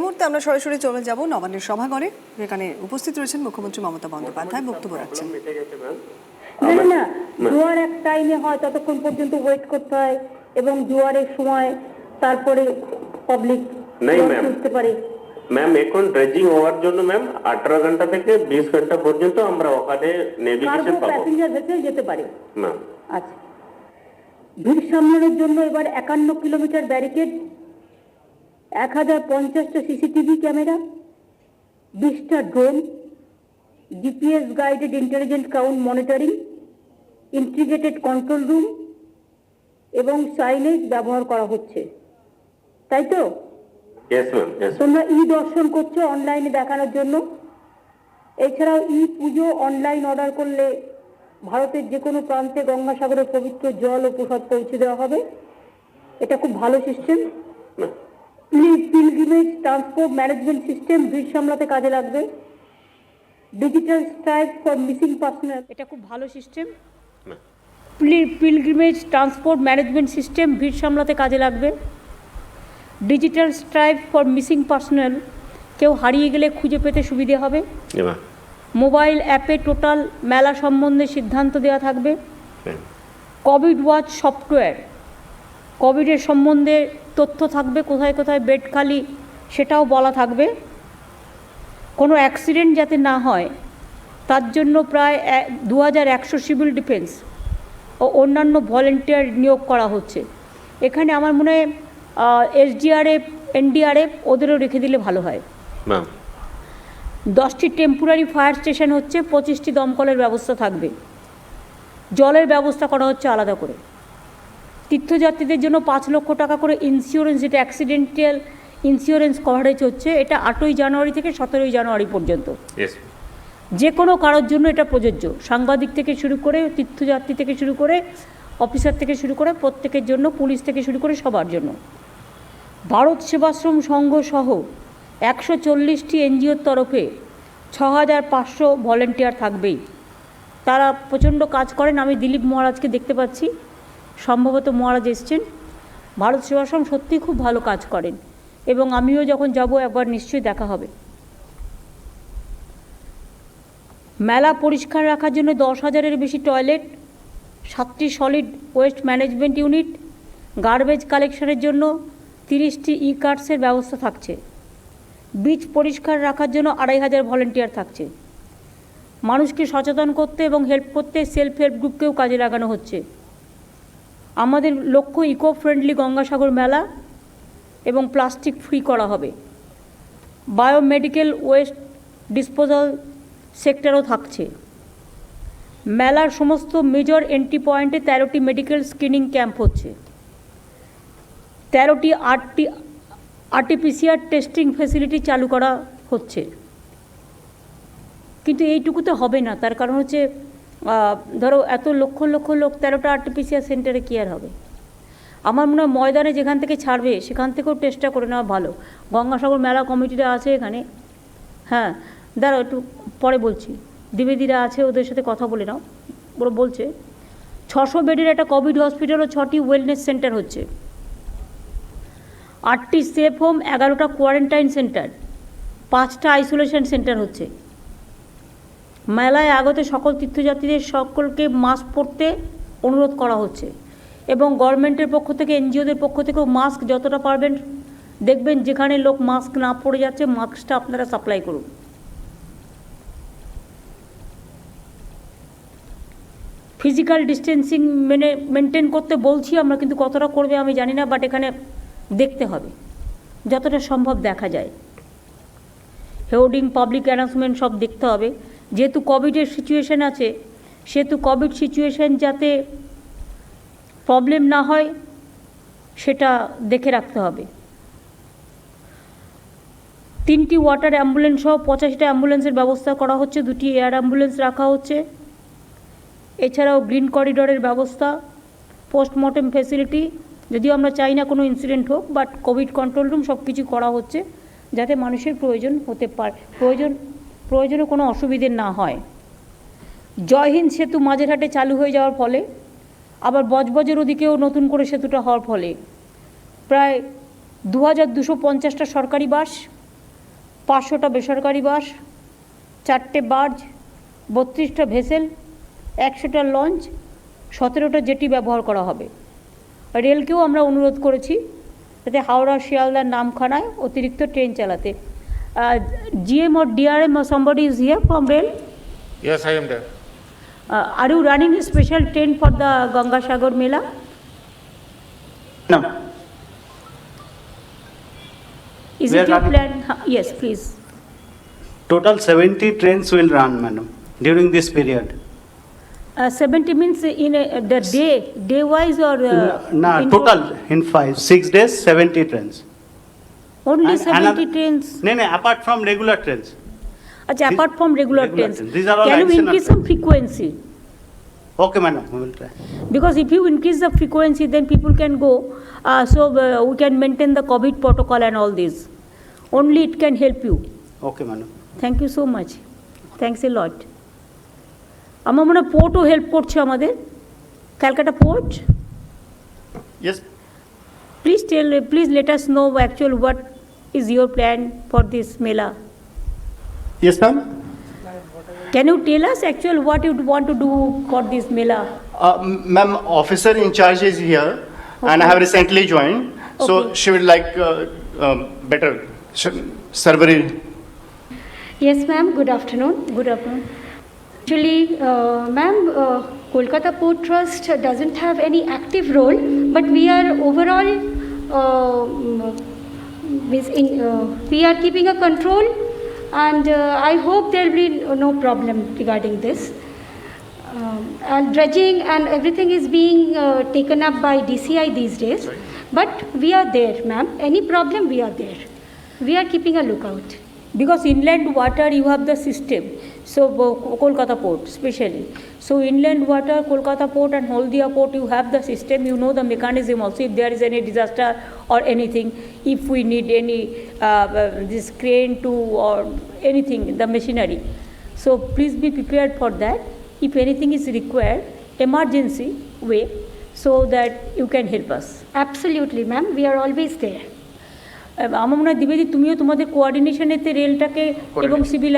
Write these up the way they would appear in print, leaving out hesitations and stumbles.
মুহূর্তে আমরা সরাসরি চলে যাব নবান্নের সভাঘরে, যেখানে উপস্থিত রয়েছেন মুখ্যমন্ত্রী মমতা বন্দ্যোপাধ্যায়, বক্তব্য রাখছেন। না না, জোয়ার এক টাইমে হয়, ততক্ষণ পর্যন্ত ওয়েট করতে হয় এবং জোয়ারের সময় তারপরে পাবলিক বুঝতে পারে। ম্যাম এখন ড্রেজিং হওয়ার জন্য ম্যাম 18 ঘন্টা থেকে 20 ঘন্টা পর্যন্ত আমরা ওখানে নেভিগেশন পাবো। প্যাসেঞ্জার ভেসেল যেতে পারে ম্যাম। আচ্ছা, ভিড় সামলানোর জন্য এবার 51 কিলোমিটার ব্যারিকেড, 1050টা সিসিটিভি ক্যামেরা, 20টা drone, GPS guided intelligent count monitoring, integrated control room এবং সাইনেজ ব্যবহার করা হচ্ছে, তাই তো? Yes ma'am. তোমরা ই দর্শন করছো অনলাইনে দেখানোর জন্য। এছাড়াও ই পুজো অনলাইন অর্ডার করলে ভারতের যে কোনো প্রান্তে গঙ্গাসাগরের পবিত্র জল ও প্রসাদ পৌঁছে দেওয়া হবে। এটা খুব ভালো system. Pilgrimage transport management system ভিড় সামলাতে কাজে লাগবে। Digital stripe for missing personal, এটা খুব ভালো system. Pilgrimage transport management system ভিড় সামলাতে কাজে লাগবে। Digital stripe for missing personal, কেউ হারিয়ে গেলে খুঁজে পেতে সুবিধে হবে। মোবাইল অ্যাপে টোটাল মেলা সম্বন্ধে সিদ্ধান্ত দেওয়া থাকবে। কোভিড ওয়াচ সফটওয়্যার, কোভিডের সম্বন্ধে তথ্য থাকবে, কোথায় কোথায় বেড খালি সেটাও বলা থাকবে। কোনো অ্যাক্সিডেন্ট যাতে না হয় তার জন্য প্রায় 2100 সিভিল ডিফেন্স ও অন্যান্য ভলেন্টিয়ার নিয়োগ করা হচ্ছে। এখানে আমার মনে হয় এসডিআরএফ, এনডিআরএফ ওদেরও রেখে দিলে ভালো হয়। 10টি টেম্পোরারি ফায়ার স্টেশন হচ্ছে, 25টি দমকলের ব্যবস্থা থাকবে। জলের ব্যবস্থা করা হচ্ছে আলাদা করে। তীর্থযাত্রীদের জন্য 5 লক্ষ টাকা করে ইন্স্যুরেন্স, যেটা অ্যাক্সিডেন্টাল ইন্স্যুরেন্স কভারেজ হচ্ছে, এটা 8ই জানুয়ারি থেকে 17ই জানুয়ারি পর্যন্ত। যে কোনো কারোর জন্য এটা প্রযোজ্য, সাংবাদিক থেকে শুরু করে, তীর্থযাত্রী থেকে শুরু করে, অফিসার থেকে শুরু করে প্রত্যেকের জন্য, পুলিশ থেকে শুরু করে সবার জন্য। ভারত সেবাশ্রম সংঘ সহ 140টি এনজিওর তরফে 6500 ভলেন্টিয়ার থাকবেই। তারা প্রচণ্ড কাজ করেন। আমি দিলীপ মহারাজকে দেখতে পাচ্ছি, সম্ভবত মহারাজ এসছেন। ভারত সেবাশ্রম সত্যিই খুব ভালো কাজ করেন এবং আমিও যখন যাব একবার নিশ্চয়ই দেখা হবে। মেলা পরিষ্কার রাখার জন্য 10,000-এর বেশি টয়লেট, 7টি solid waste management unit, garbage কালেকশনের জন্য 30টি ই কার্টসের ব্যবস্থা থাকছে। বিচ পরিষ্কার রাখার জন্য 2500 ভলেন্টিয়ার থাকছে। মানুষকে সচেতন করতে এবং হেল্প করতে সেলফ হেল্প গ্রুপকেও কাজে লাগানো হচ্ছে। আমাদের লক্ষ্য ইকো ফ্রেন্ডলি গঙ্গাসাগর মেলা এবং প্লাস্টিক ফ্রি করা হবে। বায়োমেডিক্যাল ওয়েস্ট ডিসপোজাল সেক্টরও থাকছে। মেলার সমস্ত মেজর এন্ট্রি পয়েন্টে 13টি মেডিকেল স্ক্রিনিং ক্যাম্প হচ্ছে। 13টি আরটিপিসিআর টেস্টিং ফ্যাসিলিটি চালু করা হচ্ছে। কিন্তু এইটুকুতে হবে না, তার কারণ হচ্ছে ধরো এত লক্ষ লক্ষ লোক 13টা আরটিপিসিআর সেন্টারে কি আর হবে। আমার মনে হয় ময়দানে যেখান থেকে ছাড়বে সেখান থেকেও টেস্টটা করে নেওয়া ভালো। গঙ্গাসাগর মেলা কমিটিরা আছে এখানে, হ্যাঁ দাঁড়াও একটু পরে বলছি, দ্বিবেদীরা আছে, ওদের সাথে কথা বলে নাও। ওরা বলছে 600 বেডের একটা কোভিড হসপিটাল ও 6টি ওয়েলনেস সেন্টার হচ্ছে, 8টি সেফ হোম, 11টা কোয়ারেন্টাইন সেন্টার, 5টা আইসোলেশন সেন্টার হচ্ছে। মেলায় আগত সকল তীর্থযাত্রীদের সকলকে মাস্ক পরতে অনুরোধ করা হচ্ছে এবং গভর্নমেন্টের পক্ষ থেকে, এনজিওদের পক্ষ থেকেও মাস্ক যতটা পারবেন দেখবেন, যেখানে লোক মাস্ক না পরে যাচ্ছে মাস্কটা আপনারা সাপ্লাই করুন। ফিজিক্যাল ডিস্টেন্সিং মেনটেন করতে বলছি আমরা, কিন্তু কতটা করবে আমি জানি না, বাট এখানে দেখতে হবে যতটা সম্ভব দেখা যায়। হোর্ডিং, পাবলিক অ্যানাউন্সমেন্ট সব দেখতে হবে। যেহেতু কোভিডের সিচুয়েশান আছে, সেহেতু কোভিড সিচুয়েশান যাতে প্রবলেম না হয় সেটা দেখে রাখতে হবে। 3টি ওয়াটার অ্যাম্বুলেন্স সহ 85টা অ্যাম্বুলেন্সের ব্যবস্থা করা হচ্ছে, 2টি এয়ার অ্যাম্বুলেন্স রাখা হচ্ছে। এছাড়াও গ্রিন করিডোরের ব্যবস্থা, পোস্টমর্টেম ফ্যাসিলিটি, যদিও আমরা চাই না কোনো ইনসিডেন্ট হোক, বাট কোভিড কন্ট্রোল রুম সব কিছু করা হচ্ছে যাতে মানুষের প্রয়োজন হতে পারে, প্রয়োজনে কোনো অসুবিধে না হয়। জয়হিন্দ সেতু মাঝেরহাটে চালু হয়ে যাওয়ার ফলে, আবার বজবজের ওদিকেও নতুন করে সেতুটা হওয়ার ফলে প্রায় 2250টা সরকারি বাস, 500টা বেসরকারি বাস, 4টে বার্জ, 32টা ভেসেল, 100টা লঞ্চ, 17টা জেটি ব্যবহার করা হবে। রেলকেও আমরা অনুরোধ করেছি যাতে হাওড়া, শিয়ালদা, নামখানায় অতিরিক্ত ট্রেন চালাতে। GM or DRM or somebody is here from rail? Yes, I am there. Are you running a special train for the Ganga Sagar Mela? No. Is We it are your running- plan? Yes, please. Total 70 trains will run, madam, during this period. 70 means in the day wise or? Nah, in total in 6 days, 70 trains. Only And 70 another- trains? No, apart from regular trains. Achha, apart from regular regular trains. trains. These are all Can you additional increase some frequency? Okay, madam, we will try. Because if you increase the frequency, then people can go. So we can maintain the COVID protocol and all this. Only it can help you. Okay, madam. Thank you so much. Thanks a lot. আমার মনে হয় পোর্টও help করছে আমাদের, Calcutta port. Yes. Please let us know actual what is your plan for this Mela. Yes, ma'am. Can you tell us actual what you want to do for this Mela? Ma'am, officer in charge is here, and I have recently joined, so Okay. she would like better survey. Yes, ma'am. Good afternoon. Good afternoon. Actually, ma'am, Kolkata Port Trust doesn't have any active role, but we are overall, we are keeping a control, and I hope there will be no problem regarding this. And dredging and everything is being taken up by DCI these days, but we are there, ma'am. Any problem, we are there. We are keeping a lookout. Because inland water you have the system, so Kolkata port especially. So inland water, Kolkata port and Haldia port, you have the system, you know the mechanism also. If there is any disaster or anything, if we need any this crane to or anything, the machinery. So please be prepared for that. If anything is required, emergency way, so that you can help us. Absolutely, ma'am. We are always there. আমার মনে হয় দিবেদি তুমিও তোমাদের কোঅর্ডিনেশনেতে রেলটাকে এবং civil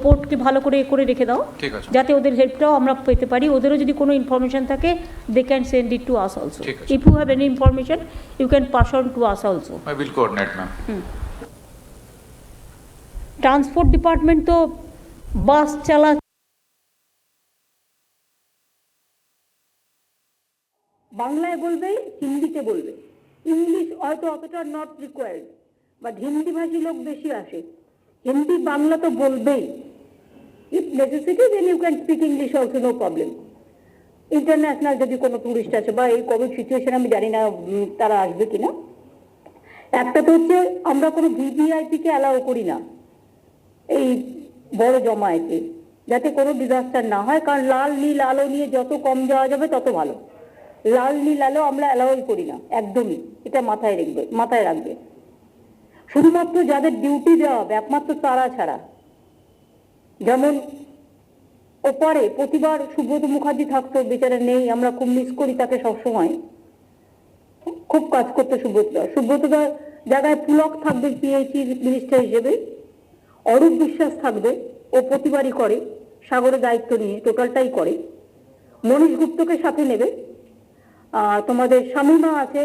পোর্টকে ভালো করে রেখে দাও, ঠিক আছে। যাতে ওদের হেল্পটাও আমরা পেতে পারি। ওদেরও যদি কোনো ইনফরমেশন থাকে, they can send it to us also. ঠিক আছে। If you have any information, you can pass on to us also. I will coordinate, ma'am. Transport department তো বাস চালা বাংলায় বলবে, হিন্দিতে বলবে, ইংলিশ হয়তো অতটা নট রিকোয়ার্ড, বাট হিন্দি ভাষী লোক বেশি আসে, হিন্দি বাংলা তো বলবেই। If necessity then you can speak English also, no problem. International যদি কোনো টুরিস্ট আছে বা এই কোভিড সিচুয়েশন আমি জানি না তারা আসবে কিনা। একটা তো হচ্ছে আমরা কোনো ভিভিআইপিকে অ্যালাউ করি না এই বড় জমায়েতে, যাতে কোনো ডিজাস্টার না হয়, কারণ লাল নীল আলো নিয়ে যত কম যাওয়া যাবে তত ভালো। লাল নীল আলো আমরা অ্যালাউই করি না একদমই, এটা মাথায় রাখবে। শুধুমাত্র যাদের ডিউটি দেওয়া হবে একমাত্র তারা ছাড়া, যেমন ওপারে প্রতিবার সুব্রত মুখার্জি থাকতো, বেচারা নেই, আমরা খুব মিস করি তাকে সবসময়, খুব কাজ করতো সুব্রতদার জায়গায় পুলক থাকবে পিএইচই মিনিস্টার হিসেবে, অরূপ বিশ্বাস থাকবে, ও প্রতিবারই করে, সাগরের দায়িত্ব নিয়ে টোটালটাই করে, মনীষ গুপ্তকে সাথে নেবে, তোমাদের শামিমা আছে,